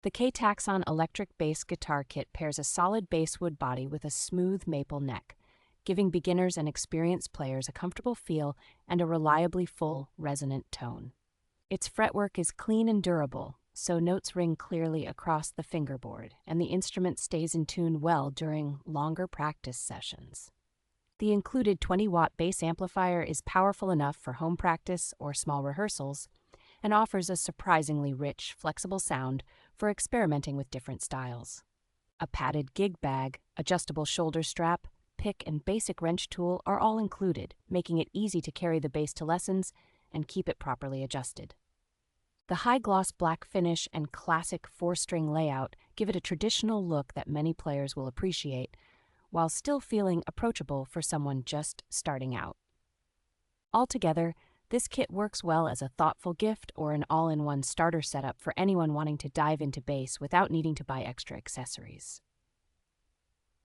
The Ktaxon electric bass guitar kit pairs a solid basswood body with a smooth maple neck, giving beginners and experienced players a comfortable feel and a reliably full, resonant tone. Its fretwork is clean and durable, so notes ring clearly across the fingerboard, and the instrument stays in tune well during longer practice sessions. The included 20-watt bass amplifier is powerful enough for home practice or small rehearsals, and offers a surprisingly rich, flexible sound for experimenting with different styles. A padded gig bag, adjustable shoulder strap, pick, and basic wrench tool are all included, making it easy to carry the bass to lessons and keep it properly adjusted. The high-gloss black finish and classic 4-string layout give it a traditional look that many players will appreciate, while still feeling approachable for someone just starting out. Altogether, this kit works well as a thoughtful gift or an all-in-one starter setup for anyone wanting to dive into bass without needing to buy extra accessories.